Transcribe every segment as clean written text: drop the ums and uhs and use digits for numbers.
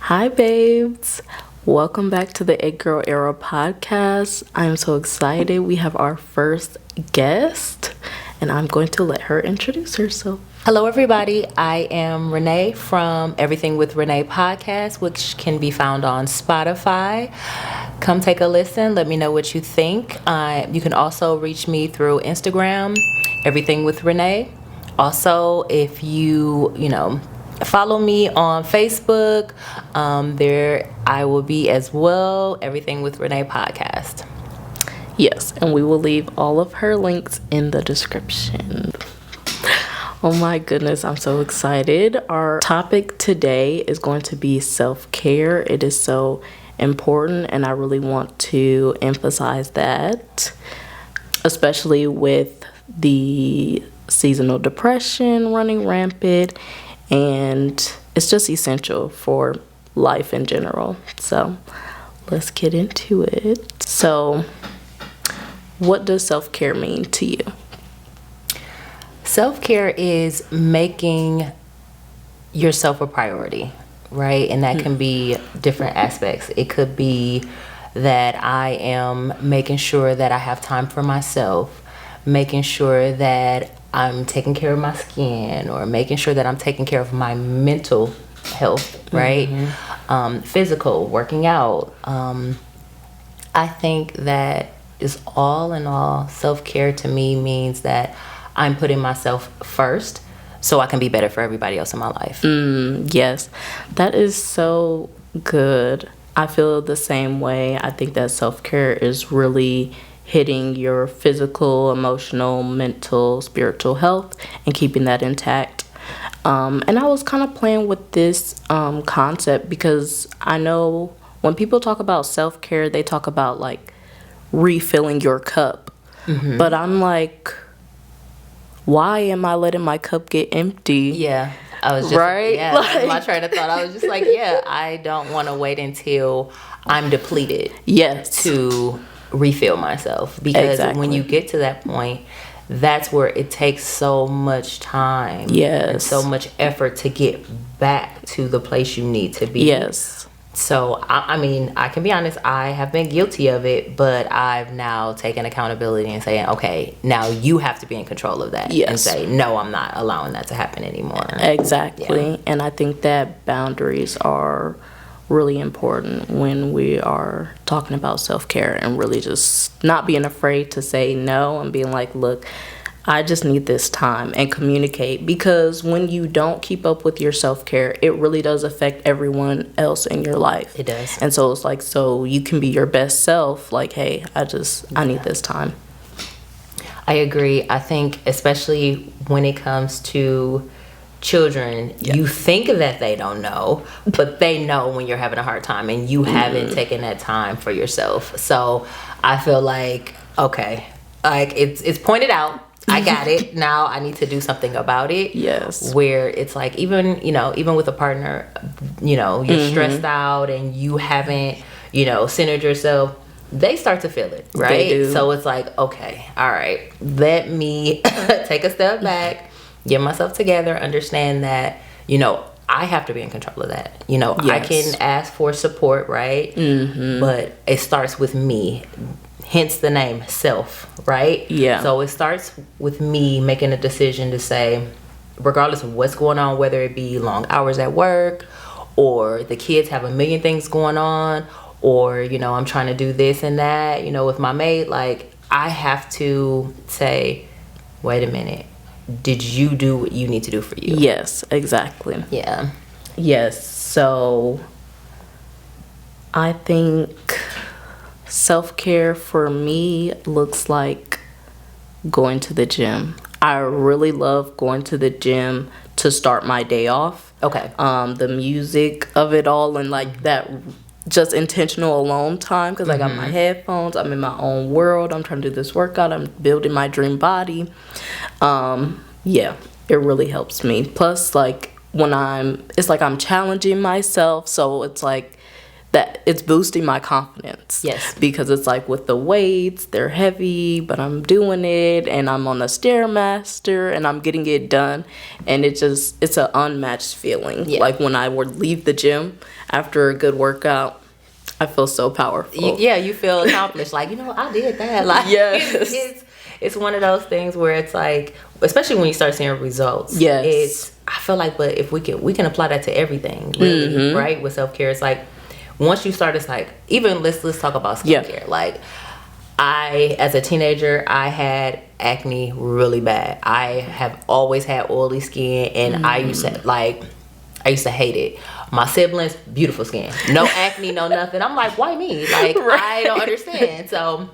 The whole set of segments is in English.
Hi, babes. Welcome back to the It Girl Era podcast. I'm so excited. We have our first guest, and I'm going to let her introduce herself. Hello, everybody. I am Renee from Everything with Renee podcast, which can be found on Spotify. Come take a listen. Let me know what you think. You can also reach me through Instagram, Everything with Renee. Also, if you follow me on Facebook, there I will be as well, Everything with Renee podcast. Yes, and we will leave all of her links in the description. Oh my goodness, I'm so excited. Our topic today is going to be self-care. It is so important, and I really want to emphasize that, especially with the seasonal depression running rampant, and it's just essential for life in general. So let's get into it. So what does self-care mean to you? Self-care is making yourself a priority, right? And that can be different aspects. It could be that I am making sure that I have time for myself, making sure that I'm taking care of my skin, or making sure that I'm taking care of my mental health, right? Physical, working out. I think that is all in all, self-care to me means that I'm putting myself first so I can be better for everybody else in my life. Yes, that is so good. I feel the same way. I think that self-care is really hitting your physical, emotional, mental, spiritual health and keeping that intact. And I was kind of playing with this concept because I know when people talk about self-care, they talk about like refilling your cup. But I'm like, why am I letting my cup get empty? Yeah. I was just, right? Yeah, like, my train of thought. I was just like, I don't want to wait until I'm depleted. Yes. To refill myself. Because when you get to that point, that's where it takes so much time. Yes. And so much effort to get back to the place you need to be. Yes. So, I mean, I can be honest, I have been guilty of it, but I've now taken accountability and saying, okay, now you have to be in control of that. Yes. And say, no, I'm not allowing that to happen anymore. Exactly. Yeah. And I think that boundaries are really important when we are talking about self-care, and really just not being afraid to say no and being like, look, I just need this time, and communicate, because when you don't keep up with your self-care, it really does affect everyone else in your life. It does. And so it's like, so you can be your best self, like, hey, I need this time. I agree. I think especially when it comes to children, you think that they don't know, but they know when you're having a hard time and you haven't taken that time for yourself. So I feel like, okay, like it's pointed out. I got it. Now I need to do something about it. Yes. Where it's like, even with a partner, you're stressed out and you haven't, centered yourself, they start to feel it, right? They do. So it's like, okay, all right, let me take a step back, get myself together, understand that, I have to be in control of that. Yes. I can ask for support, right? But it starts with me. Hence the name self, right? Yeah. So it starts with me making a decision to say, regardless of what's going on, whether it be long hours at work, or the kids have a million things going on, or, I'm trying to do this and that, with my mate, like, I have to say, wait a minute, did you do what you need to do for you? Yes, exactly. Yeah. Yes, so I think self-care for me looks like going to the gym. I really love going to the gym to start my day off. Okay. The music of it all, and like that just intentional alone time, because I got my headphones, I'm in my own world, I'm trying to do this workout, I'm building my dream body. Yeah, it really helps me. Plus, like, when it's like I'm challenging myself, so it's like that it's boosting my confidence. Yes. Because it's like with the weights, they're heavy, but I'm doing it and I'm on the Stairmaster and I'm getting it done. And it's an unmatched feeling. Yeah. Like when I would leave the gym after a good workout, I feel so powerful. You feel accomplished. Like, I did that. Like, Yes. It's one of those things where it's like, especially when you start seeing results. Yes. I feel like, but if we can apply that to everything, really, right? With self-care, it's like, once you start, it's like, even let's talk about skincare. Yeah. Like, as a teenager, I had acne really bad. I have always had oily skin, and I used to hate it. My siblings, beautiful skin, no acne, no nothing. I'm like, why me? Like, Right. I don't understand. So,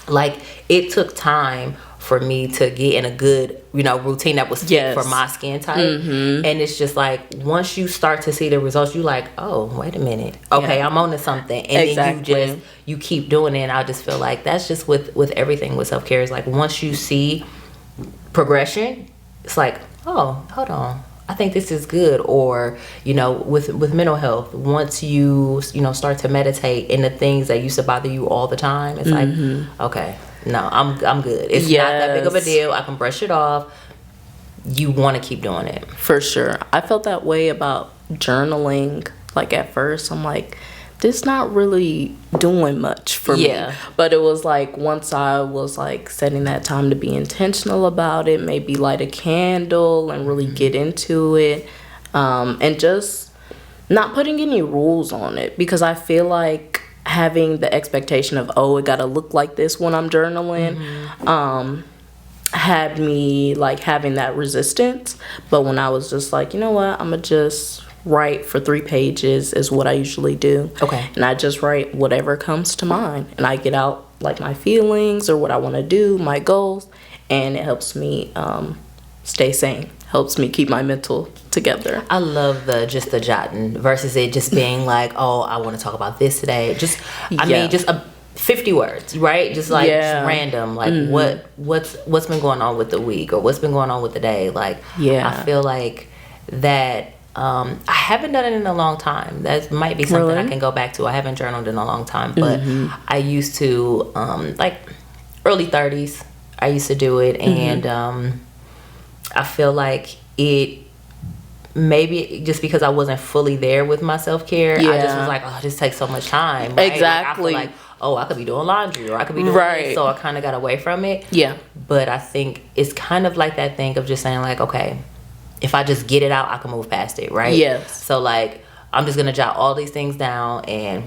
like, it took time for me to get in a good, routine that was fit for my skin type. And it's just like, once you start to see the results, you like, oh, wait a minute. Okay, I'm on to something. And then you keep doing it. And I just feel like that's just with everything with self-care. Is like, once you see progression, it's like, oh, hold on, I think this is good. Or, with mental health, once you start to meditate and the things that used to bother you all the time, it's like, okay, no, I'm good. It's not that big of a deal. I can brush it off. You want to keep doing it. For sure. I felt that way about journaling. Like at first, I'm like, this not really doing much for me. But it was like, once I was like setting that time to be intentional about it, maybe light a candle and really get into it, and just not putting any rules on it, because I feel like having the expectation of, it gotta look like this when I'm journaling, had me like having that resistance. But when I was just like, you know what, I'm gonna just write for 3 pages is what I usually do. Okay. And I just write whatever comes to mind, and I get out like my feelings or what I want to do, my goals, and it helps me stay sane, helps me keep my mental together. I love the jotting versus it just being like, oh, I want to talk about this today. Just 50 words, right? Just like just random, like what's been going on with the week, or what's been going on with the day. Like, I feel like that. I haven't done it in a long time. That might be something I can go back to. I haven't journaled in a long time, but I used to, like early 30s, I used to do it. And I feel like it, maybe just because I wasn't fully there with my self-care, I just was like, oh, this takes so much time. Right? Exactly. Like, I feel like, oh, I could be doing laundry, or I could be doing this. So I kind of got away from it. Yeah. But I think it's kind of like that thing of just saying like, okay, if I just get it out, I can move past it, right? Yes. So like, I'm just gonna jot all these things down and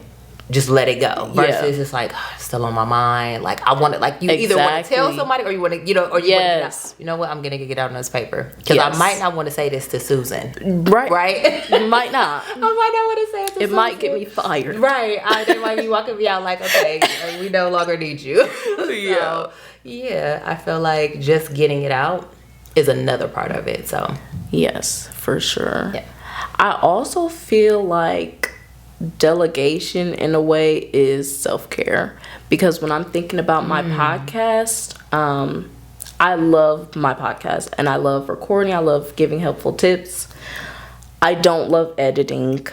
just let it go. Versus it's like, it's still on my mind. Like, I want it. Like, you either want to tell somebody, or you want to, or you want to get out. You know what? I'm gonna get out on this paper, because I might not want to say this to Susan. Right. You might not. I might not want to say it to Susan. It might get me fired. Right. They might be walking me out like, okay, we no longer need you. So, I feel like just getting it out is another part of it. So yes, for sure. I also feel like delegation in a way is self-care, because when I'm thinking about my podcast, I love my podcast and I love recording. I love giving helpful tips. I don't love editing.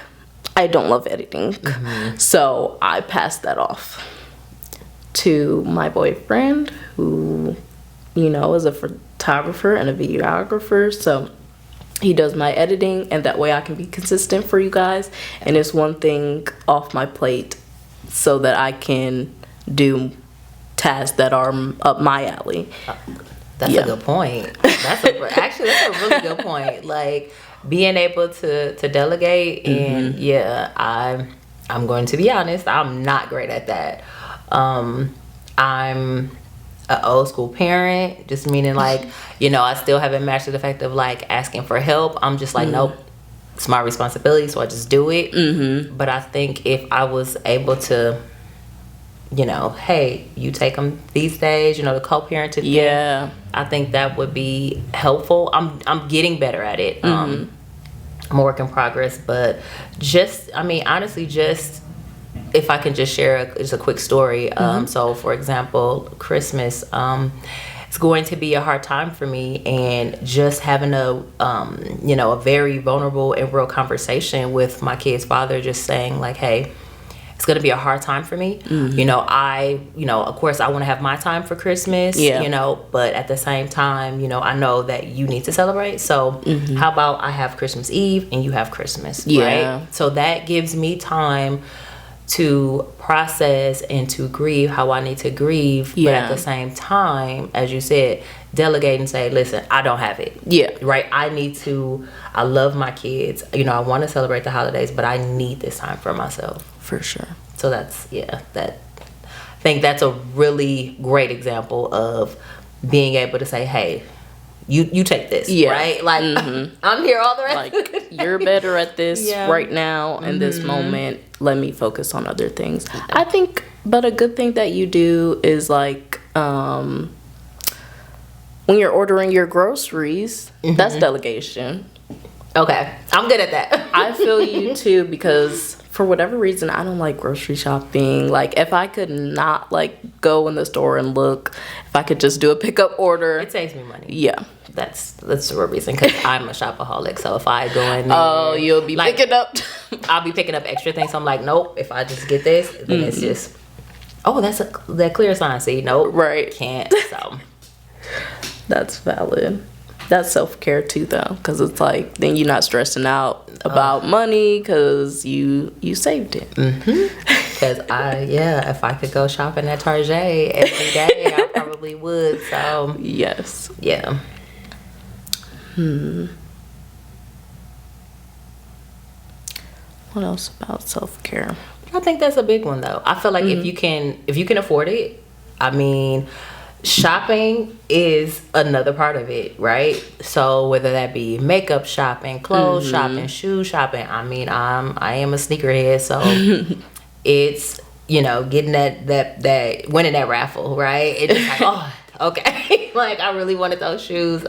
So I pass that off to my boyfriend, who is a photographer and a videographer. So he does my editing, and that way I can be consistent for you guys. And it's one thing off my plate so that I can do tasks that are up my alley. That's a good point. That's a really good point. Like, being able to delegate, and I'm going to be honest, I'm not great at that. I'm an old school parent, just meaning like, I still haven't mastered the fact of like asking for help. I'm just like, nope, it's my responsibility, so I just do it. But I think if I was able to, hey, you take them these days, the co-parenting thing, I think that would be helpful. I'm getting better at it. I'm a work in progress, but honestly, just if I can just share just a quick story. So for example, Christmas, it's going to be a hard time for me, and just having a very vulnerable and real conversation with my kid's father, just saying like, hey, it's going to be a hard time for me. You know, of course I want to have my time for Christmas, you know, but at the same time, you know, I know that you need to celebrate. So how about I have Christmas Eve and you have Christmas, right? So that gives me time to process and to grieve how I need to grieve, but at the same time, as you said, delegate and say, listen, I don't have it. Right? I love my kids. You know, I want to celebrate the holidays, but I need this time for myself. For sure. So I think that's a really great example of being able to say, hey, you take this, right? Like, I'm here all the rest. Like, you're better at this right now in this moment. Let me focus on other things. I think, but a good thing that you do is like, when you're ordering your groceries, that's delegation. Okay, I'm good at that. I feel you too, because for whatever reason, I don't like grocery shopping. Like, if I could not like go in the store and look, if I could just do a pickup order, it saves me money. Yeah. That's the real reason, because I'm a shopaholic. So if I go in there, you'll be like, picking up. I'll be picking up extra things. So I'm like, nope. If I just get this, then it's just, that clear sign. See, nope, right? Can't. So that's valid. That's self-care too, though, because it's like then you're not stressing out about money because you saved it. Because if I could go shopping at Target every day, I probably would. So yes, yeah. What else about self-care? I think that's a big one, though. I feel like if you can afford it, I mean, shopping is another part of it, right? So whether that be makeup shopping, clothes shopping, shoe shopping. I mean, I am a sneakerhead, so it's, you know, getting that winning that raffle, right? It's just like, okay. Like, I really wanted those shoes.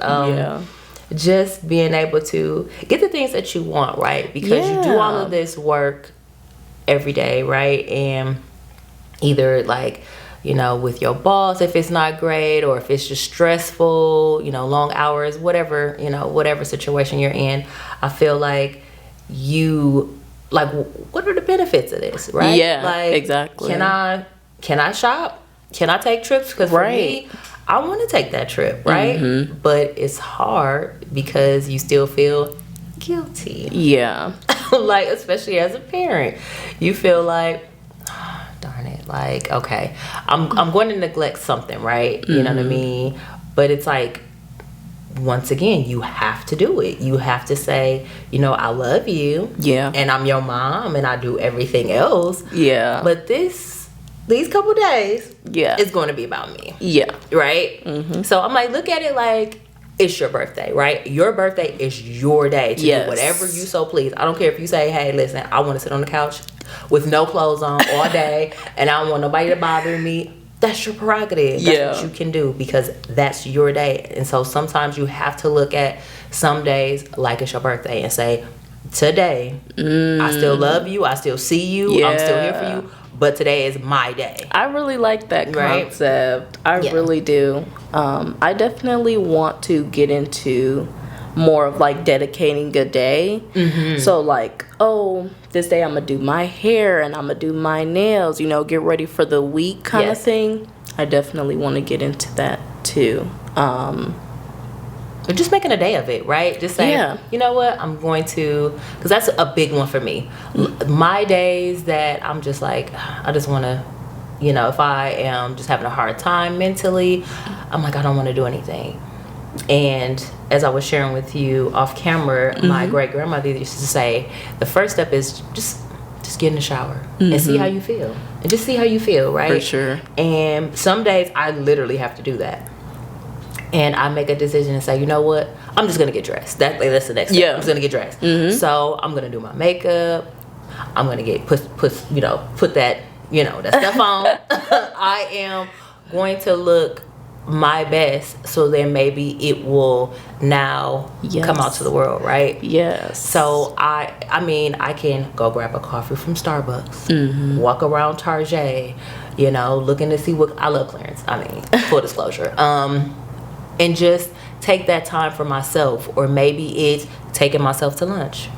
Just being able to get the things that you want, right? Because you do all of this work every day, right? And either like, you know, with your boss, if it's not great, or if it's just stressful, you know, long hours, whatever, you know, whatever situation you're in, I feel like what are the benefits of this, right? Yeah, like, exactly. Can I shop? Can I take trips? Because for me, I want to take that trip, right? But it's hard because you still feel guilty. Yeah. Like, especially as a parent, you feel like, darn it, like, okay, I'm going to neglect something, right? You know what I mean? But it's like, once again, you have to do it. You have to say, you know, I love you. Yeah. And I'm your mom and I do everything else. Yeah. But these couple days, it's going to be about me. Yeah. Right? So I'm like, look at it like it's your birthday, right? Your birthday is your day to do whatever you so please. I don't care if you say, hey, listen, I want to sit on the couch with no clothes on all day and I don't want nobody to bother me. That's your prerogative. That's what you can do, because that's your day. And so sometimes you have to look at some days like it's your birthday and say, today, I still love you. I still see you. I'm still here for you. But today is my day. I really like that concept. I really do. I definitely want to get into more of like dedicating a day. So like, this day I'm gonna do my hair and I'm gonna do my nails, you know, get ready for the week kind of thing. I definitely want to get into that too. But just making a day of it, right? Just saying, you know what, I'm going to, because that's a big one for me. My days that I'm just like, I just want to, you know, if I am just having a hard time mentally, I'm like, I don't want to do anything. And as I was sharing with you off camera, my great grandmother used to say, the first step is just get in the shower and see how you feel. And just see how you feel, right? For sure. And some days I literally have to do that. And I make a decision and say, you know what? I'm just gonna get dressed. That's the next step. I'm just gonna get dressed. So I'm gonna do my makeup. I'm gonna get put that, you know, that stuff on. I am going to look my best, so then maybe it will now come out to the world, right? Yes. So I mean, I can go grab a coffee from Starbucks, walk around Target, you know, looking to see what I love clearance. I mean, full disclosure. And just take that time for myself, or maybe it's taking myself to lunch,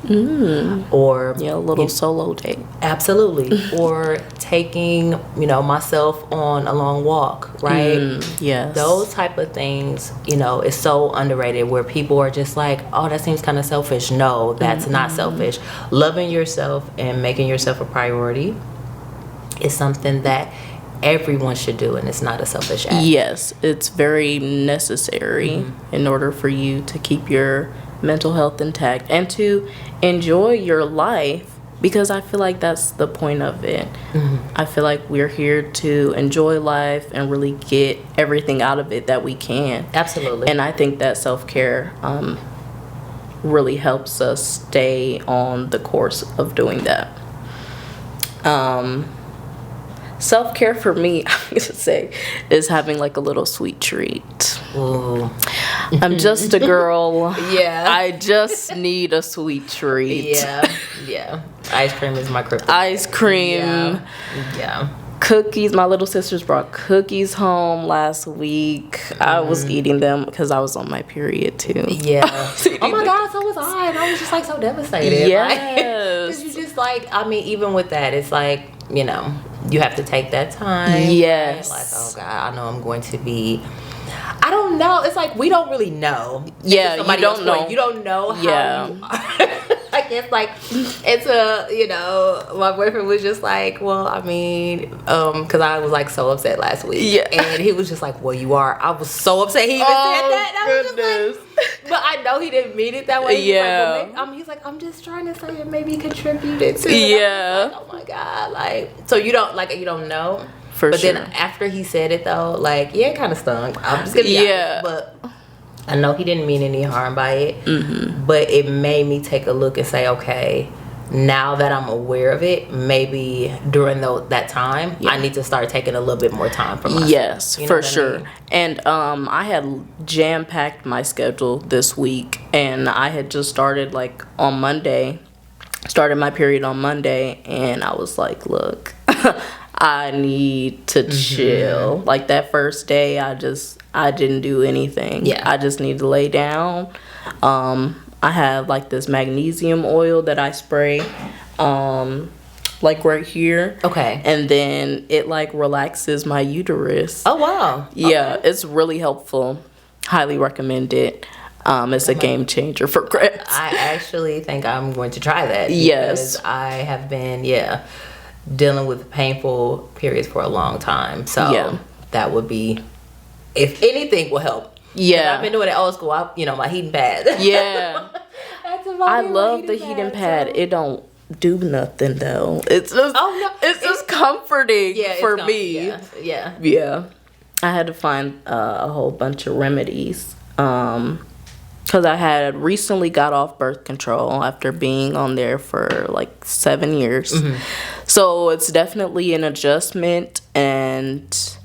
or Yeah, a little solo date. absolutely, or taking myself on a long walk, right? Yes. Those type of things, is so underrated, where people are just like, oh, that seems kind of selfish. No, that's not selfish. Loving yourself and making yourself a priority is something that everyone should do, and it's not a selfish act. Yes, it's very necessary in order for you to keep your mental health intact and to enjoy your life, because I feel like that's the point of it. I feel like we're here to enjoy life and really get everything out of it that we can. Absolutely. And I think that self-care really helps us stay on the course of doing that. Self-care for me, I'm going to say, is having like a little sweet treat. Ooh. I'm just a girl. Yeah. I just need a sweet treat. Yeah. Ice cream is my kryptonite. Ice cream. Yeah. Cookies. My little sisters brought cookies home last week. I was eating them because I was on my period too. Yeah. Oh my God, so was I. And I was just like so devastated. Yes. Because you just like, I mean, even with that, it's like, you have to take that time. Yes. Right? Like, oh God, I know I'm going to be, I don't know. It's like we don't really know. Yeah, you don't know. You don't know how you are. Like, it's like, my boyfriend was just like, well, I mean, because I was like so upset last week. Yeah. And he was just like, well, you are. I was so upset he even said that. And I was just like, but I know he didn't mean it that way. He's like, I'm just trying to say it maybe contributed to it. Yeah. Like, oh my God. Like, so you don't know. But then after he said it though, like, yeah, it kind of stung. I'm just gonna be honest, but I know he didn't mean any harm by it. But it made me take a look and say, okay, now that I'm aware of it, maybe during that time, I need to start taking a little bit more time for myself. Yes, You know for what I sure. mean? And I had jam-packed my schedule this week, and I had just started like on Monday, started my period on Monday, and I was like, look, I need to chill. Like that first day, I didn't do anything. Yeah. I just need to lay down. I have like this magnesium oil that I spray, like right here. Okay. And then it like relaxes my uterus. Oh, wow. Yeah, Okay. it's really helpful. Highly recommend it. It's a game changer for cramps. I actually think I'm going to try that. Yes. Because I have been, dealing with painful periods for a long time. So that would be, if anything will help. Yeah. I've been doing it old school. My heating pad. Yeah. I love the heating pad. So. It don't do nothing though. It's just it's just comforting for me. Yeah. I had to find a whole bunch of remedies. Because I had recently got off birth control after being on there for like 7 years. So it's definitely an adjustment, and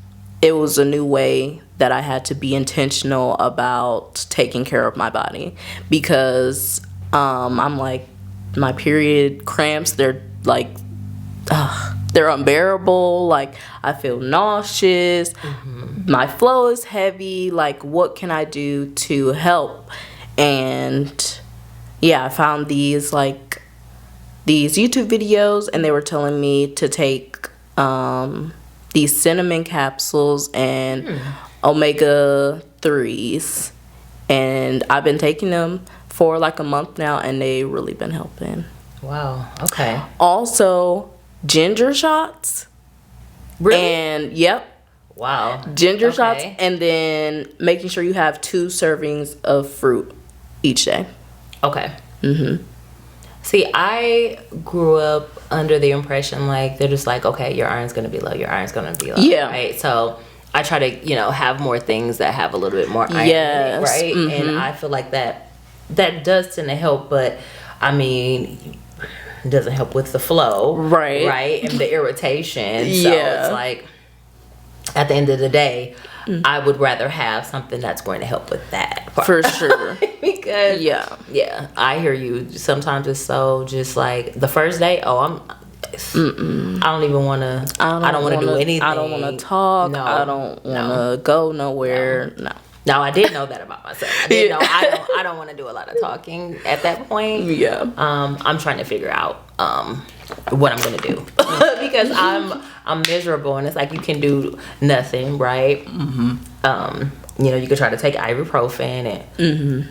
it was a new way that I had to be intentional about taking care of my body, because I'm like, my period cramps, they're like, they're unbearable. Like, I feel nauseous. My flow is heavy. Like, what can I do to help? And I found these YouTube videos, and they were telling me to take these cinnamon capsules and omega 3s, and I've been taking them for like a month now, and they really been helping. Wow. Okay. Also, ginger shots. Really? And wow. Ginger shots, and then making sure you have 2 servings of fruit each day. Okay. See, I grew up under the impression like they're just like, okay, your iron's gonna be low, your iron's gonna be low. Yeah. Right. So I try to, have more things that have a little bit more iron in it, right? And I feel like that does tend to help, but I mean, it doesn't help with the flow. Right. And the irritation. So it's like, at the end of the day, I would rather have something that's going to help with that part. For sure. Because I hear you. Sometimes it's so just like the first day. I don't even want to. I don't want to do anything. I don't want to talk. No, I don't want to go nowhere. No. Now, I did know that about myself. I did know I don't want to do a lot of talking at that point. Yeah. I'm trying to figure out what I'm gonna do because I'm miserable, and it's like you can do nothing, right? You could try to take ibuprofen, and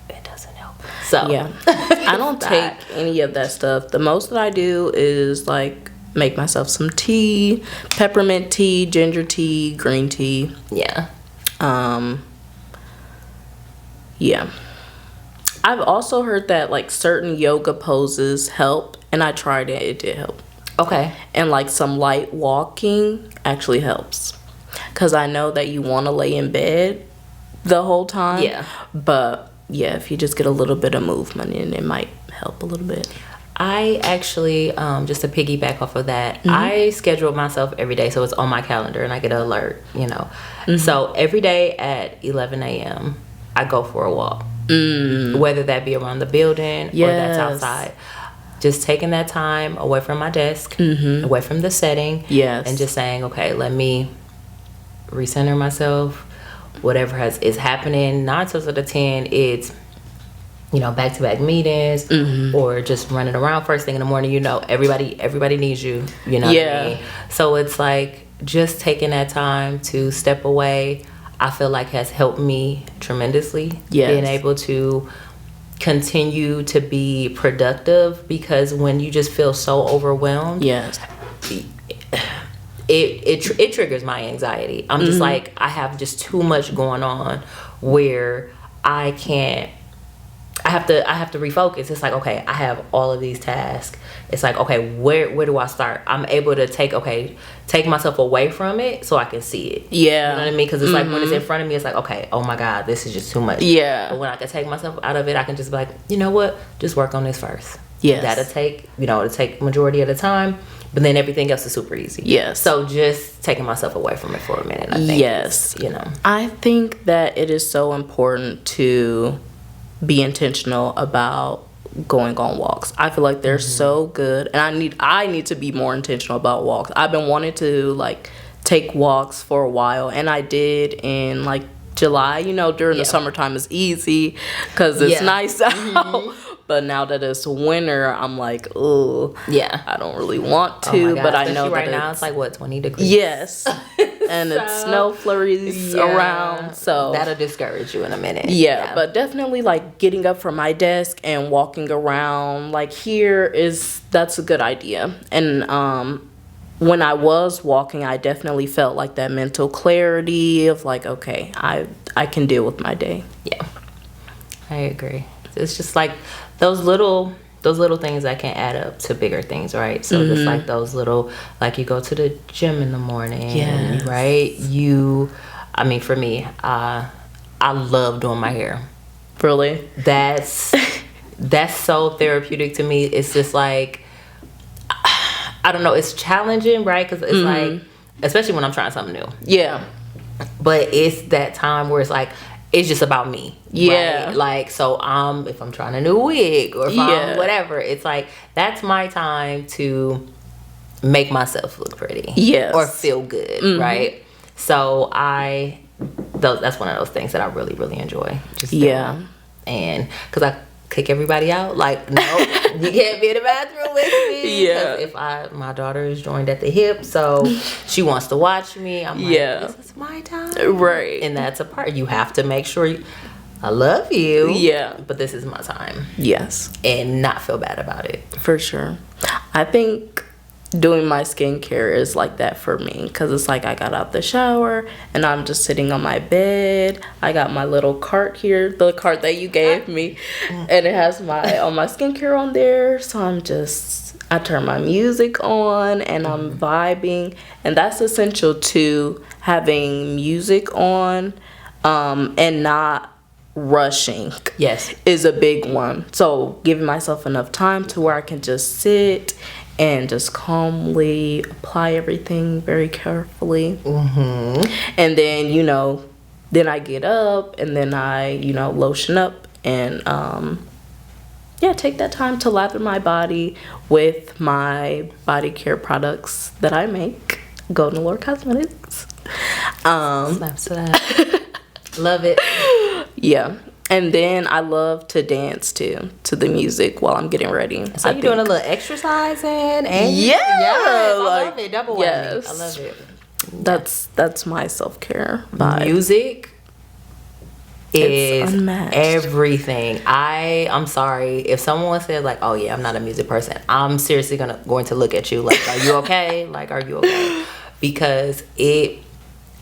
it doesn't help. So Yeah, I don't take any of that stuff. The most that I do is like make myself some tea, peppermint tea, ginger tea, green tea. Yeah. Yeah. I've also heard that like certain yoga poses help, and I tried it. It did help. Okay. And like some light walking actually helps. Because I know that you want to lay in bed the whole time. Yeah. But yeah, if you just get a little bit of movement in, it might help a little bit. I actually, just to piggyback off of that, I schedule myself every day, so it's on my calendar, and I get an alert, So every day at 11 a.m., I go for a walk. Whether that be around the building or that's outside. Just taking that time away from my desk, away from the setting, and just saying, okay, let me recenter myself. Whatever is happening, 9 times out of 10, it's back-to-back meetings or just running around first thing in the morning. Everybody needs you. What I mean? So it's like just taking that time to step away, I feel like has helped me tremendously. Being able to continue to be productive, because when you just feel so overwhelmed, it triggers my anxiety. I'm just like, I have just too much going on where I have to refocus. It's like, okay, I have all of these tasks. It's like, okay, where do I start? I'm able to take myself away from it so I can see it. Yeah. You know what I mean? Because it's like when it's in front of me, it's like, okay, oh my God, this is just too much. Yeah. But when I can take myself out of it, I can just be like, you know what? Just work on this first. Yes. That'll take majority of the time, but then everything else is super easy. Yes. So just taking myself away from it for a minute, I think. Yes. I think that it is so important to be intentional about going on walks. I feel like they're so good, and I need to be more intentional about walks. I've been wanting to like take walks for a while, and I did in like July. During the summertime is easy because it's nice out. But now that it's winter, I'm like, oh, I don't really want to. But I know right that now it's like what, 20 degrees. Yes. And it's snow flurries around, so that'll discourage you in a minute. Yeah, but definitely like getting up from my desk and walking around like that's a good idea. And when I was walking, I definitely felt like that mental clarity of like, okay, I can deal with my day. Yeah, I agree. It's just like those little things that can add up to bigger things, right? So just like those little, like you go to the gym in the morning, right? For me, I love doing my hair. Really? That's so therapeutic to me. It's just like, I don't know, it's challenging, right? Because it's like, especially when I'm trying something new. Yeah. But it's that time where it's like, it's just about me. Yeah. Right? Like, so if I'm trying a new wig or if I'm whatever, it's like, that's my time to make myself look pretty. Yes. Or feel good, right? So that's one of those things that I really, really enjoy. Just doing. And because I kick everybody out, like, no, you can't be in the bathroom with me. Yeah. If my daughter is joined at the hip, so she wants to watch me, I'm like, this is my time. Right. And that's a part. You have to make sure I love you. Yeah. But this is my time. Yes. And not feel bad about it. For sure. I think doing my skincare is like that for me, because it's like I got out the shower and I'm just sitting on my bed. I got my little cart here, the cart that you gave me, and it has all my skincare on there. So I turn my music on and I'm vibing, and that's essential to having music on and not rushing. Yes. Is a big one. So giving myself enough time to where I can just sit and just calmly apply everything very carefully. And then, then I get up and then I, lotion up and, take that time to lather my body with my body care products that I make. Golden Lord Cosmetics. Snaps to that. Love it. Yeah. And then I love to dance too, to the music while I'm getting ready. So you're doing a little exercising and yes, I like, love it. Double whammy. yes. I love it. That's my self-care vibe. Music is unmatched. everything. I'm sorry if someone says like, oh yeah, I'm not a music person, I'm seriously going to look at you like, are you okay? Like, are you okay? Because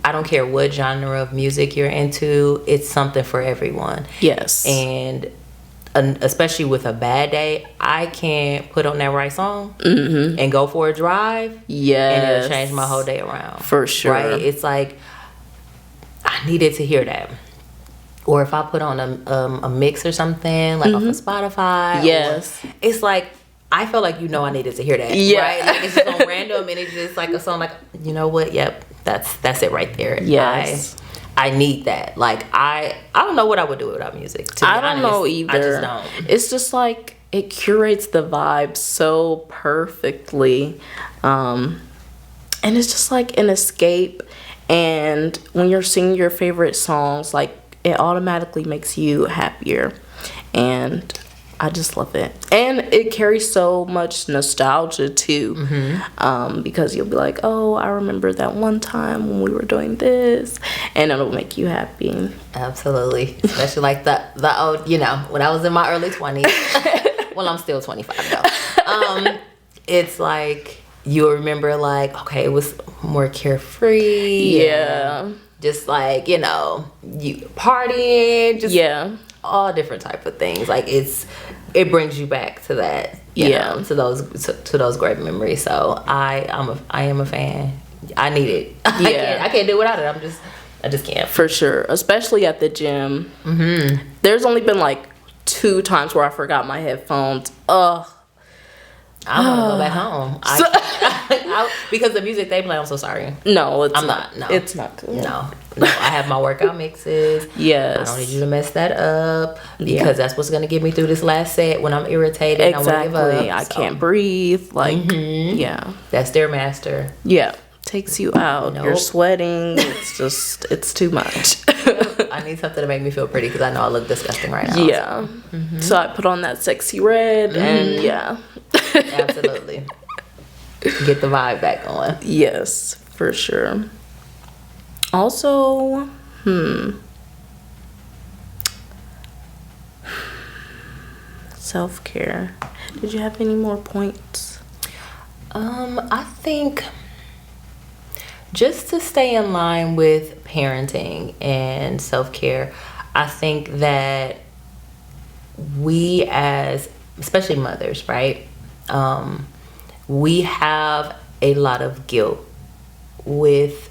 I don't care what genre of music you're into, it's something for everyone. Yes. And especially with a bad day, I can put on that right song and go for a drive. Yes. And it'll change my whole day around. For sure. Right? It's like, I needed to hear that. Or if I put on a mix or something, like off of Spotify. Yes. It's like, I felt like, I needed to hear that. Yeah. Right? Like, it's just on random and it's just like a song like, you know what? Yep. That's it right there. Yes. I need that. Like, I don't know what I would do without music. To be I don't honest. know either. I just don't. It's just like it curates the vibe so perfectly. And it's just like an escape. And when you're singing your favorite songs, like it automatically makes you happier. And I just love it. And it carries so much nostalgia too. Because you'll be like, oh, I remember that one time when we were doing this, and it'll make you happy. Absolutely. Especially like the old, when I was in my early 20s. Well, I'm still 25 though. It's like you remember like, okay, it was more carefree. Yeah. Just like, you partying, just all different type of things. Like it brings you back to that, you know, to those great memories. So I am a fan. I need it. I can't do without it. I just can't. For sure, especially at the gym. There's only been like 2 times where I forgot my headphones. Ugh. I want to go back home. Because the music they play, I'm so sorry. No, I'm not. No, it's not cool. No, I have my workout mixes. Yes. I don't need you to mess that up because that's what's gonna get me through this last set when I'm irritated. Exactly. I want to give up. I can't breathe. Like, yeah. That's their master. Yeah. Takes you out. Nope. You're sweating. It's too much. I need something to make me feel pretty because I know I look disgusting right now. Yeah. So I put on that sexy red and yeah. Absolutely. Get the vibe back going. Yes, for sure. Also, self-care. Did you have any more points? I think just to stay in line with parenting and self-care, I think that we as, especially mothers, right? We have a lot of guilt with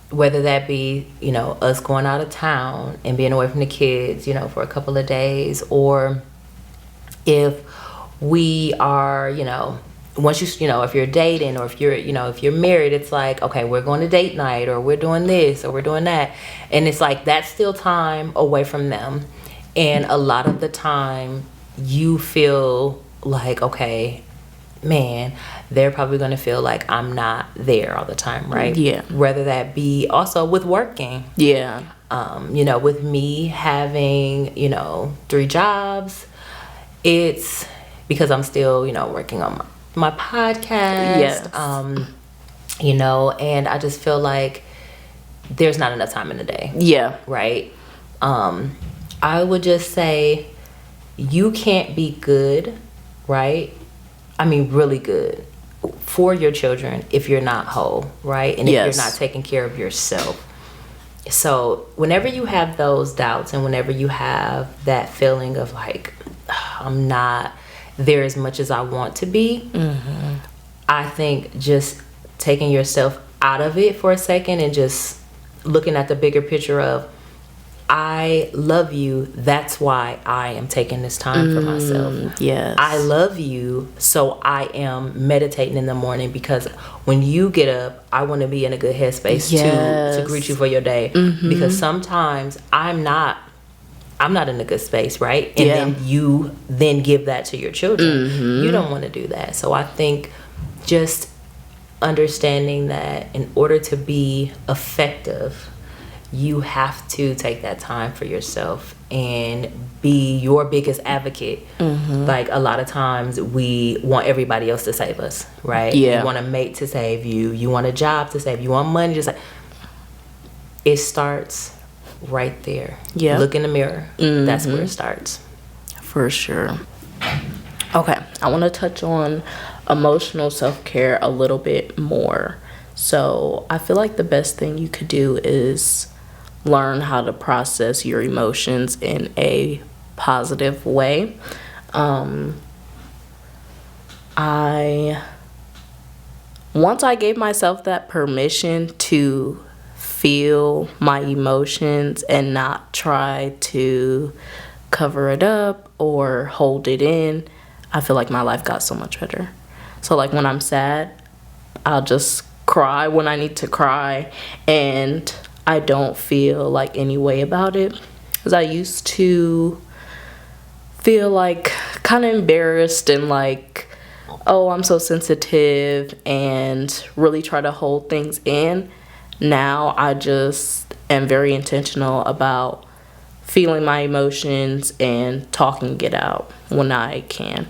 whether that be, us going out of town and being away from the kids, for a couple of days, or if we are, once if you're dating or if you're married, it's like, okay, we're going to date night or we're doing this or we're doing that. And it's like, that's still time away from them. And a lot of the time you feel like, okay, man, they're probably going to feel like I'm not there all the time, right? Yeah. Whether that be also with working. Yeah. With me having, 3 jobs, it's because I'm still, working on my podcast. Yes. And I just feel like there's not enough time in the day. Yeah. Right? I would just say you can't be good, right? I mean, really good for your children if you're not whole, right? And if you're not taking care of yourself. So whenever you have those doubts and whenever you have that feeling of like, I'm not there as much as I want to be, I think just taking yourself out of it for a second and just looking at the bigger picture of, I love you, that's why I am taking this time for myself. Yes. I love you, so I am meditating in the morning because when you get up, I want to be in a good headspace to greet you for your day. Because sometimes I'm not in a good space, right? And then you give that to your children. You don't want to do that. So I think just understanding that in order to be effective, you have to take that time for yourself and be your biggest advocate. Like, a lot of times we want everybody else to save us, right? Yeah. You want a mate to save you. You want a job to save you. You want money to save. It starts right there. Yeah. Look in the mirror. That's where it starts. For sure. Okay, I want to touch on emotional self-care a little bit more. So I feel like the best thing you could do is learn how to process your emotions in a positive way. Once I gave myself that permission to feel my emotions and not try to cover it up or hold it in, I feel like my life got so much better. So like when I'm sad, I'll just cry when I need to cry, and I don't feel like any way about it. Because I used to feel like kind of embarrassed and like, oh, I'm so sensitive, and really try to hold things in. Now I just am very intentional about feeling my emotions and talking it out when I can.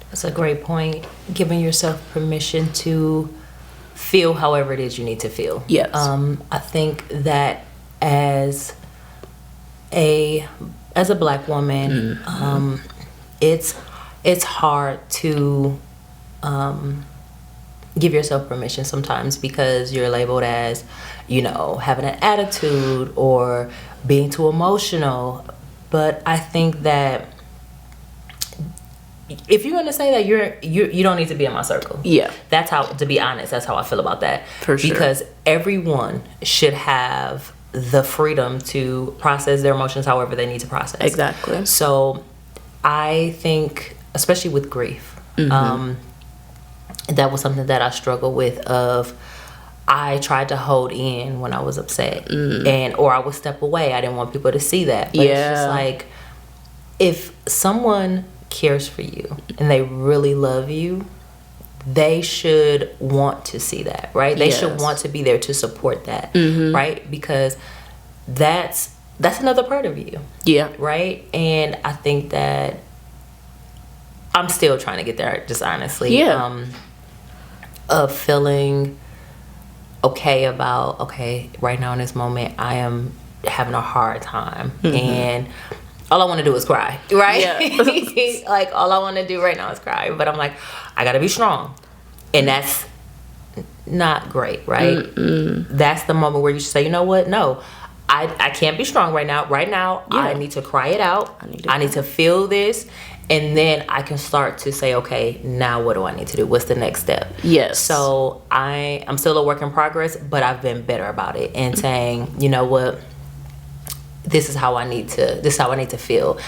That's a great point. Giving yourself permission to feel however it is you need to feel. Yes. I think that as a Black woman, it's hard to give yourself permission sometimes, because you're labeled as, having an attitude or being too emotional. But I think that if you're going to say that, you don't need to be in my circle. Yeah. That's how, to be honest, that's how I feel about that. For sure. Because everyone should have the freedom to process their emotions however they need to process. Exactly. So I think, especially with grief, that was something that I struggled with. I tried to hold in when I was upset, or I would step away. I didn't want people to see that. But it's just like, if someone cares for you and they really love you, they should want to see that, right? They should want to be there to support that, right? Because that's another part of you. Yeah. Right? And I think that I'm still trying to get there, just honestly. Yeah. Of feeling okay about, right now in this moment, I am having a hard time. And all I want to do is cry, right? Yeah. Like, all I want to do right now is cry. But I'm like, I got to be strong. And that's not great, right? That's the moment where you should say, you know what? No, I can't be strong right now. Right now, I need to cry it out. I need to feel this. And then I can start to say, okay, now what do I need to do? What's the next step? Yes. So I'm still a work in progress, but I've been better about it and saying, you know what? This is how I need to feel.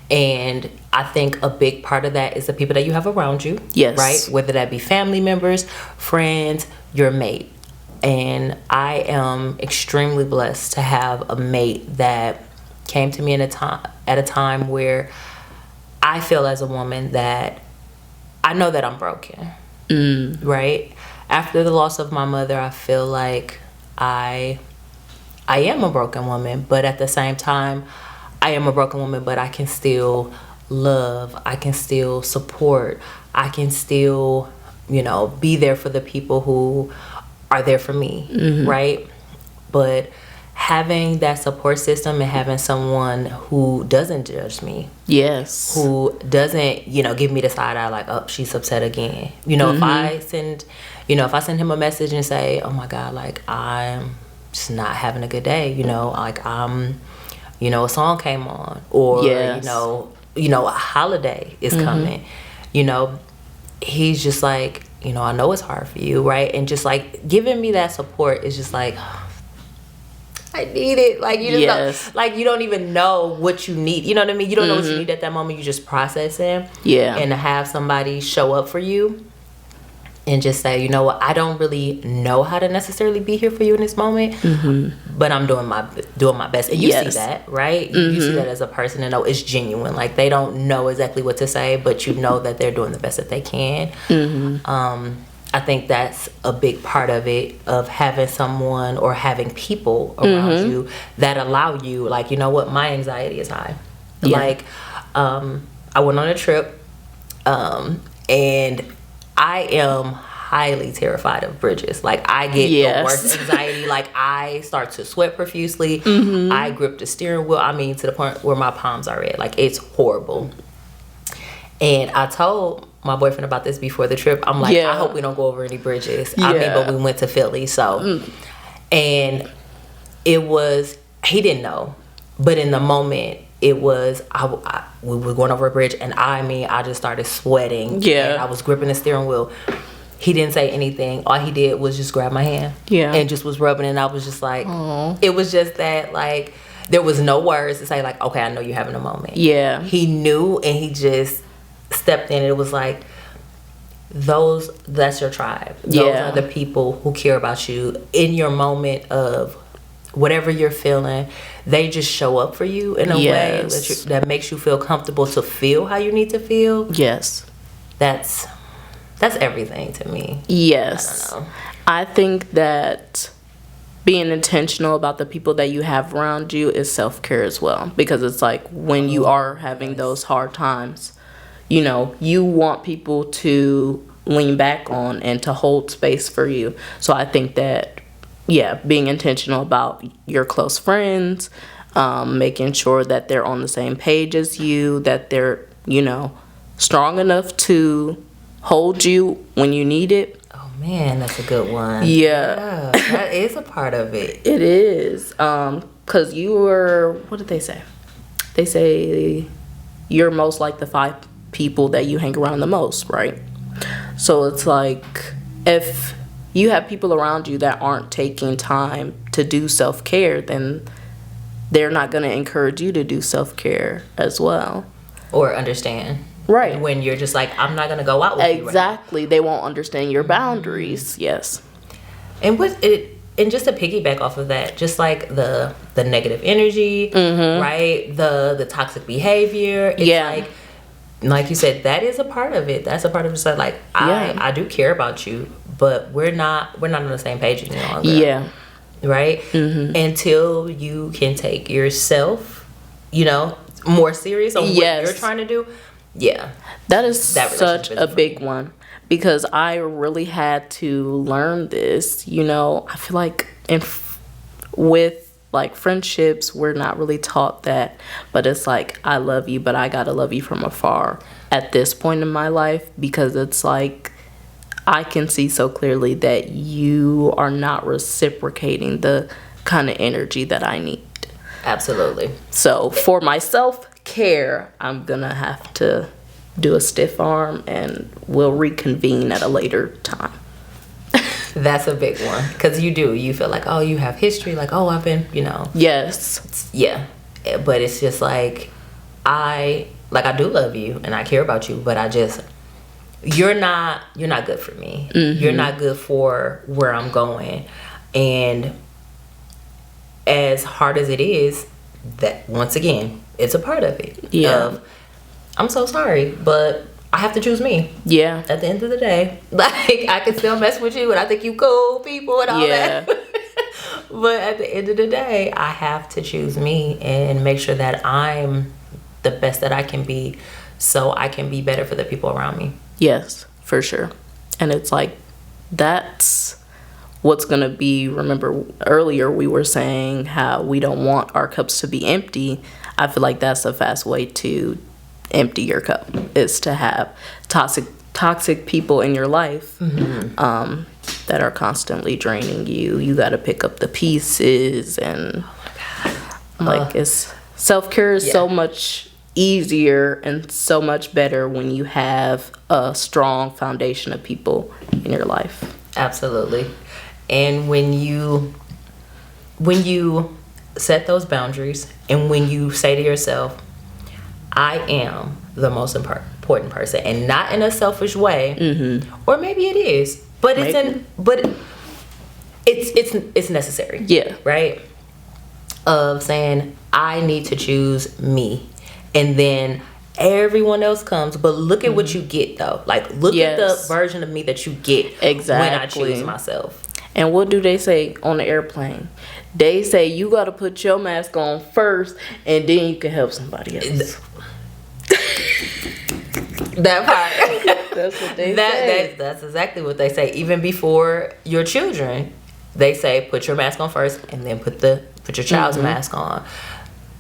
And I think a big part of that is the people that you have around you. Yes. Right? Whether that be family members, friends, your mate. And I am extremely blessed to have a mate that came to me at a time where I feel as a woman that I know that I'm broken. Right? After the loss of my mother, I feel like I am a broken woman, but at the same time, I am a broken woman, but I can still love, I can still support, I can still, be there for the people who are there for me, right? But having that support system and having someone who doesn't judge me, who doesn't, give me the side eye like, oh, she's upset again. If I send him a message and say, oh my God, like, I'm just not having a good day, like, a song came on, or a holiday is coming, he's just like, I know it's hard for you, right? And just like giving me that support is just like, I need it. Like, you just don't, like, you don't even know what you need. You know what I mean? You don't know what you need at that moment. You just processing. Yeah. And to have somebody show up for you and just say, you know what, I don't really know how to necessarily be here for you in this moment, but I'm doing my best. And you see that, right? You see that as a person and know it's genuine. Like, they don't know exactly what to say, but you know that they're doing the best that they can. I think that's a big part of it, of having someone or having people around you that allow you, like, you know what, my anxiety is high. Yeah. Like, I went on a trip, and I am highly terrified of bridges. Like, I get the worst anxiety. Like, I start to sweat profusely. I grip the steering wheel. I mean, to the point where my palms are red. Like, it's horrible. And I told my boyfriend about this before the trip. I'm like, I hope we don't go over any bridges. I mean, but we went to Philly, so. And it was, he didn't know. But in the moment, it was, we were going over a bridge, and I just started sweating. Yeah. And I was gripping the steering wheel. He didn't say anything. All he did was just grab my hand. Yeah. And just was rubbing it. And I was just like, it was just that, like, there was no words to say, like, okay, I know you're having a moment. Yeah. He knew, and he just stepped in. It was like, that's your tribe. Those are the people who care about you in your moment of whatever you're feeling. They just show up for you in a way that makes you feel comfortable to feel how you need to feel. Yes. That's everything to me. Yes. I don't know. I think that being intentional about the people that you have around you is self-care as well, because it's like when you are having those hard times, you know, you want people to lean back on and to hold space for you. So I think that, being intentional about your close friends, making sure that they're on the same page as you, that they're, you know, strong enough to hold you when you need it. Oh man, that's a good one. Yeah. That is a part of it. It is. 'Cause you were, what did they say? They say you're most like the 5 people that you hang around the most, right? So it's like, if you have people around you that aren't taking time to do self-care, then they're not going to encourage you to do self-care as well. Or understand. Right. When you're just like, I'm not going to go out with you. Exactly. They won't understand your boundaries. Yes. And just to piggyback off of that, just like the negative energy, right? The toxic behavior. It's like you said, that is a part of it. That's a part of it. Like, I do care about you, but we're not on the same page any longer. Yeah. Right? Until you can take yourself, you know, more serious on what you're trying to do. Yeah. That is such a big one, because I really had to learn this. You know, I feel like with like friendships, we're not really taught that, but it's like, I love you, but I gotta love you from afar at this point in my life, because it's like, I can see so clearly that you are not reciprocating the kind of energy that I need. Absolutely. So for my self-care, I'm gonna have to do a stiff arm, and we'll reconvene at a later time. That's a big one, because you feel like, oh, you have history, like, oh, I've been, you know. Yes. Yeah. But it's just like, I do love you and I care about you, but you're not good for me. You're not good for where I'm going. And as hard as it is, that, once again, it's a part of it. Yeah. I'm so sorry, but I have to choose me. Yeah. At the end of the day, like, I can still mess with you and I think you cool people and all that. But at the end of the day, I have to choose me and make sure that I'm the best that I can be, so I can be better for the people around me. Yes, for sure. And it's like, that's what's going to be, remember earlier we were saying how we don't want our cups to be empty. I feel like that's a fast way to empty your cup, is to have toxic people in your life that are constantly draining you. You got to pick up the pieces, and it's self-care is so much easier and so much better when you have a strong foundation of people in your life. Absolutely. And when you set those boundaries, and when you say to yourself, I am the most important person, and not in a selfish way, or maybe it is, but it's necessary. Yeah. Right? Of saying, I need to choose me, and then Everyone else comes, but look at what you get though. Like, look at the version of me that you get when I choose myself. And what do they say on the airplane? They say you got to put your mask on first, and then you can help somebody else. That part. That's what they say. That's exactly what they say. Even before your children, they say put your mask on first, and then put your child's mask on.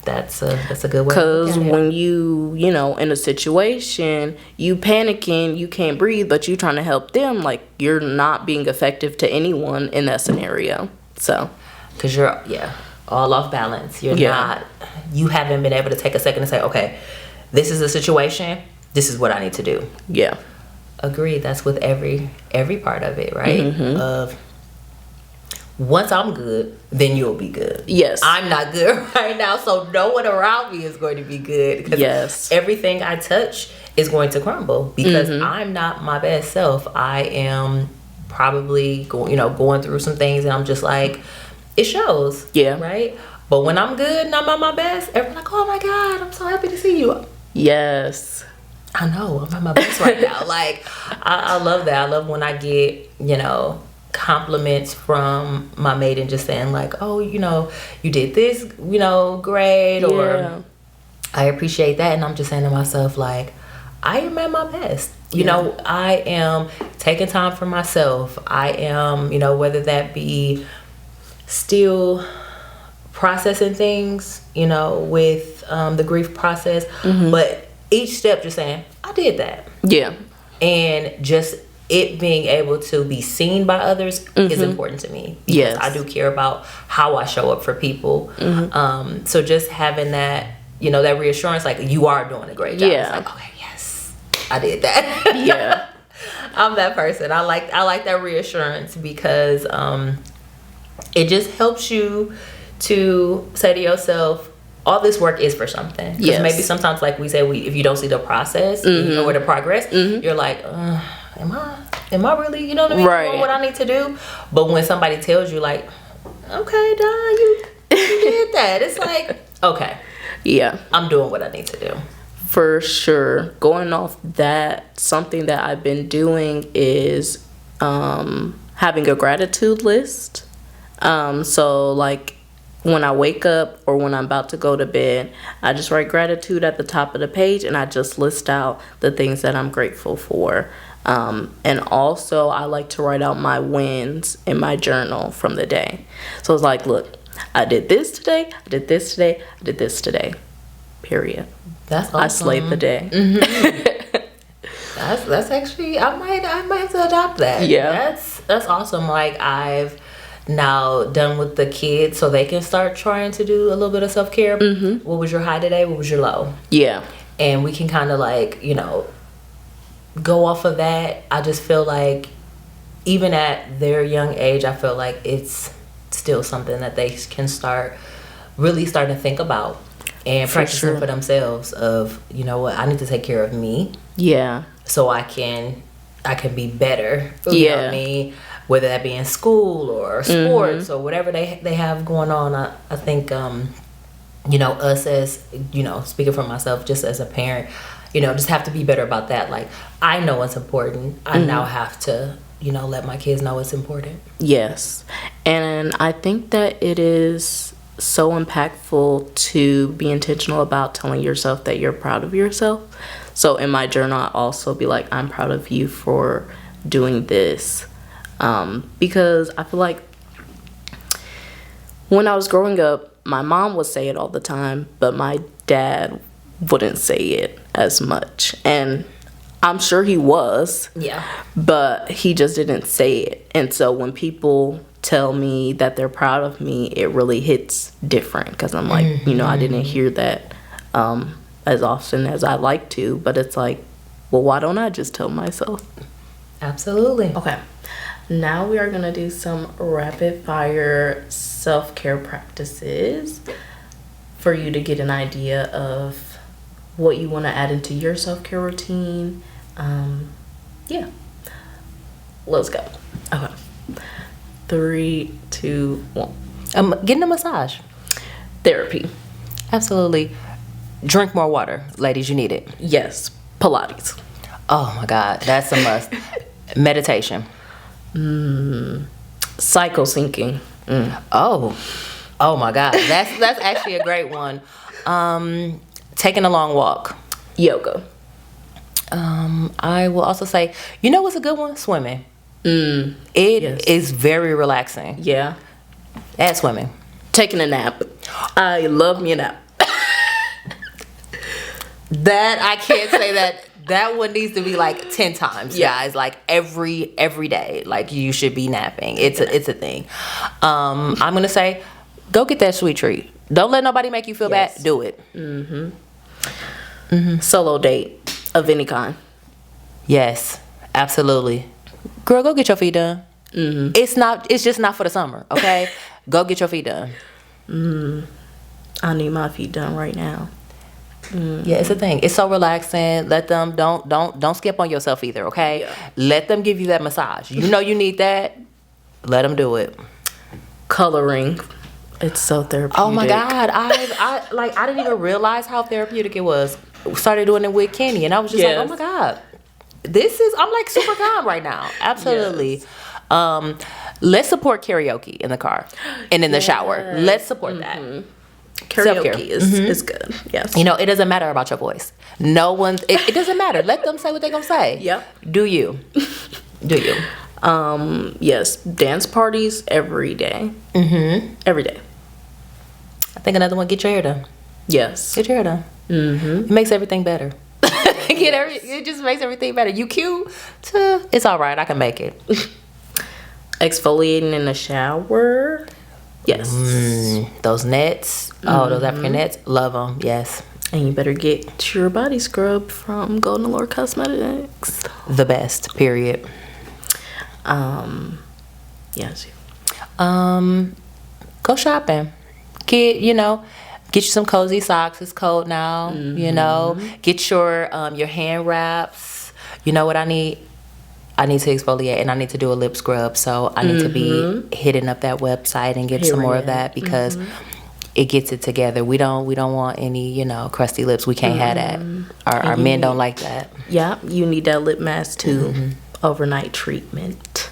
That's a good way. Because when you in a situation, you panicking, you can't breathe, but you trying to help them, like, you're not being effective to anyone in that scenario. So, because you're all off balance. You haven't been able to take a second to say, okay, this is a situation. This is what I need to do. Yeah, agreed. That's with every part of it, right? Of once I'm good, then you'll be good. Yes. I'm not good right now, so no one around me is going to be good. Yes. Everything I touch is going to crumble because I'm not my best self. I am probably going through some things, and I'm just like, it shows. Yeah. Right? But when I'm good and I'm at my best, everyone's like, oh my God, I'm so happy to see you. Yes. I know. I'm at my best right now. Like, I love that. I love when I get, compliments from my mate and just saying like, oh, you did this, great, or I appreciate that. And I'm just saying to myself, like, I am at my best. I am taking time for myself. I am, whether that be still processing things, with the grief process, but each step just saying, I did that. Yeah. And just it being able to be seen by others is important to me. Because I do care about how I show up for people. So just having that, that reassurance, like, you are doing a great job. Yeah. It's like, okay, yes, I did that. Yeah. I'm that person. I like that reassurance because it just helps you to say to yourself, all this work is for something. Because maybe sometimes, like we say, if you don't see the process or the progress, you're like, am I really, doing what I need to do? But when somebody tells you, like, okay, Don, you did that, it's like, okay, yeah, I'm doing what I need to do. For sure. Going off that, something that I've been doing is having a gratitude list. So, like, when I wake up or when I'm about to go to bed, I just write gratitude at the top of the page, and I just list out the things that I'm grateful for. And also I like to write out my wins in my journal from the day. So it's like, look, I did this today, I did this today, I did this today. Period. That's awesome. I slayed the day. That's actually, I might have to adopt that. Yeah. That's awesome. Like, I've now done with the kids so they can start trying to do a little bit of self-care. What was your high today? What was your low? Yeah. And we can kind of like, go off of that. I just feel like even at their young age, I feel like it's still something that they can really start to think about and practicing for themselves of, what, I need to take care of me. Yeah. So I can be better. You know what I mean? Whether that be in school or sports or whatever they have going on. I think, us as, speaking for myself, just as a parent, just have to be better about that. Like, I know it's important. I now have to, let my kids know it's important. Yes. And I think that it is so impactful to be intentional about telling yourself that you're proud of yourself. So in my journal, I also be like, I'm proud of you for doing this. Because I feel like when I was growing up, my mom would say it all the time, but my dad wouldn't say it as much. And I'm sure he was. Yeah. But he just didn't say it. And so when people tell me that they're proud of me, it really hits different. Because I'm like, I didn't hear that as often as I'd like to. But it's like, well, why don't I just tell myself? Absolutely. Okay. Now we are going to do some rapid fire self-care practices for you to get an idea of what you want to add into your self-care routine. Yeah. Let's go. Okay. 3, 2, 1. Getting a massage. Therapy. Absolutely. Drink more water, ladies. You need it. Yes. Pilates. Oh my God, that's a must. Meditation. Cycle syncing. Oh my God, that's actually a great one. Taking a long walk. Yoga. I will also say, you know what's a good one? Swimming. It is very relaxing. Yeah. At swimming. Taking a nap. I love me a nap. That I can't say that. That one needs to be like 10 times, guys. Like every day, like you should be napping. It's a thing. I'm gonna say, go get that sweet treat. Don't let nobody make you feel bad. Do it. Solo date of any kind. Yes, absolutely. Girl, go get your feet done. It's just not for the summer, okay? Go get your feet done. I need my feet done right now. Yeah, it's a thing. It's so relaxing. Let them don't skip on yourself either, okay? Yeah. Let them give you that massage. You know you need that. Let them do it. Coloring. It's so therapeutic. Oh my God, I didn't even realize how therapeutic it was. Started doing it with Kenny, and I was just like, oh my God, I'm like super calm right now. Absolutely. Yes. Let's support karaoke in the car and in the shower. Let's support that. Karaoke Self-care. is good. Yes. You know, it doesn't matter about your voice. No one's. It doesn't matter. Let them say what they're gonna say. Yep. Do you? Do you? Yes. Dance parties every day. Every day. I think another one. Get your hair done. Yes. Get your hair done. It makes everything better. It just makes everything better. You cute? It's all right. I can make it. Exfoliating in the shower. Yes. Those nets. Oh, those African nets. Love them. Yes. And you better get your body scrubbed from Golden Allure Cosmetics. The best. Period. Yes. Go shopping. Get you some cozy socks. It's cold now. You know. Get your hand wraps. You know what I need? I need to exfoliate and I need to do a lip scrub. So I need to be hitting up that website and get some more of that because it gets it together. We don't want any, crusty lips. We can't have that. Our men don't like that. Yeah, you need that lip mask too. Overnight treatment.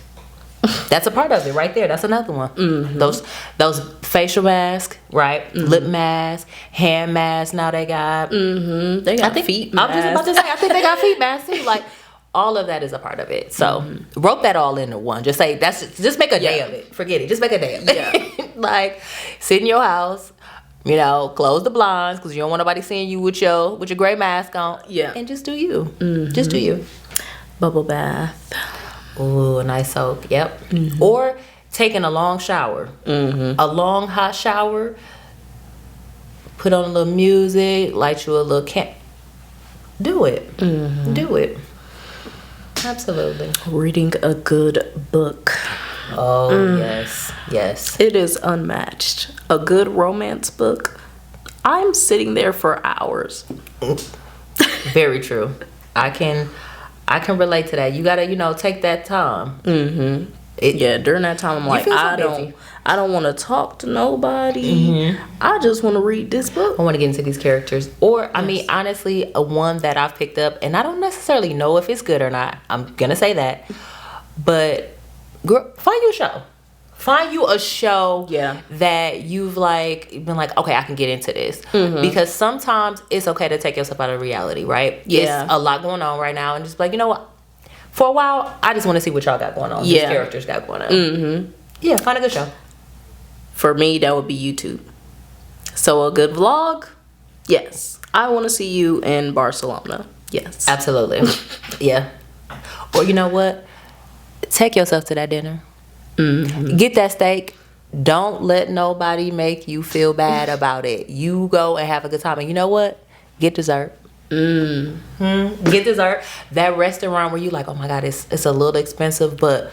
That's a part of it right there. That's another one. Those facial masks, right? Lip masks, hand masks. Now they got. They got feet masks. I was just about to say. I think they got feet masks too. Like all of that is a part of it. So rope that all into one. Just say just make a day of it. Forget it. Just make a day of it. Yeah. Like sit in your house. Close the blinds because you don't want nobody seeing you with your gray mask on. Yeah. And just do you. Just do you. Bubble bath. Ooh, a nice soak. Yep. Or taking a long shower. A long hot shower. Put on a little music. Light you a little do it. Do it. Absolutely. Reading a good book. Oh, yes. It is unmatched. A good romance book. I'm sitting there for hours. Very true. I can relate to that. You gotta, take that time. During that time, I'm like, I don't want to talk to nobody. I just want to read this book. I want to get into these characters. Or, I mean, honestly, a one that I've picked up, and I don't necessarily know if it's good or not. I'm gonna say that, but girl, find you a show. Find you a show that you've been like, okay, I can get into this. Because sometimes it's okay to take yourself out of reality, right? Yeah. It's a lot going on right now. And just like, you know what? For a while, I just want to see what y'all got going on. These characters got going on. Yeah, find a good show. For me, that would be YouTube. So a good vlog? Yes. I want to see you in Barcelona. Yes. Absolutely. Yeah. Or you know what? Take yourself to that dinner. Get that steak. Don't let nobody make you feel bad about it. You go and have a good time. And you know what? Get dessert. Get dessert. That restaurant where you like, oh my God, it's a little expensive, but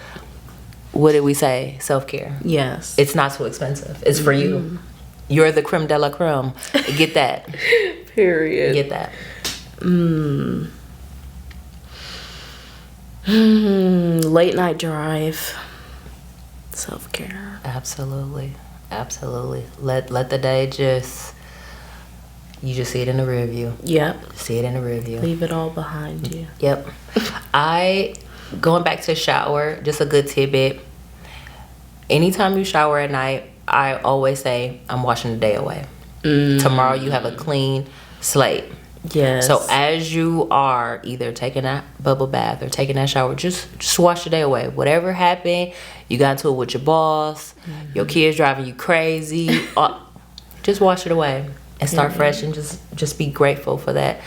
what did we say? Self-care. Yes. It's not too expensive. It's for you. You're the creme de la creme. Get that. Period. Get that. Late night drive. Self-care. Absolutely. Let the day just You just see it in the rear view. Yep. See it in the rear view. Leave it all behind you. Yep. Going back to shower, just a good tidbit. Anytime you shower at night, I always say, I'm washing the day away. Tomorrow you have a clean slate. Yes. So as you are either taking that bubble bath or taking that shower, just wash the day away. Whatever happened, you got into it with your boss, your kids driving you crazy, just wash it away and start fresh, and just be grateful for that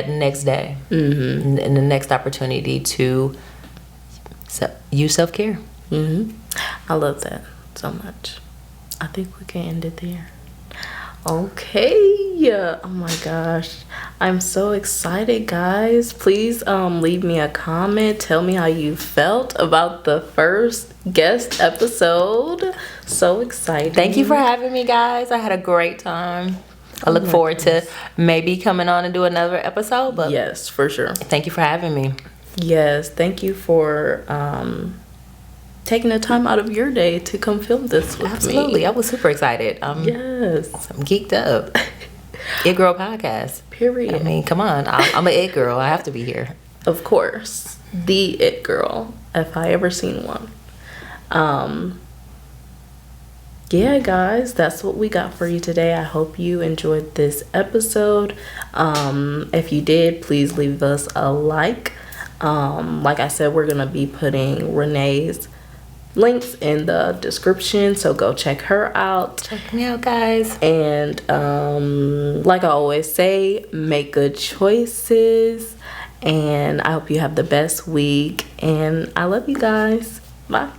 next day and the next opportunity to use self-care. I love that so much. I think we can end it there. Okay. Oh my gosh. I'm so excited, guys. Please leave me a comment. Tell me how you felt about the first guest episode. So excited. Thank you for having me, guys. I had a great time. I look forward to maybe coming on and do another episode. But yes, for sure. Thank you for having me. Yes, thank you for taking the time out of your day to come film this with me. Absolutely. I was super excited. Yes. I'm geeked up. It Girl Podcast. Period. I mean, come on. I'm an It Girl. I have to be here. Of course. The It Girl, if I ever seen one. Yeah, guys, that's what we got for you today. I hope you enjoyed this episode. If you did, please leave us a like. Like I said, we're gonna be putting Renee's links in the description, so go check her out. Check me out, guys. And like I always say, make good choices, and I hope you have the best week, and I love you guys. Bye.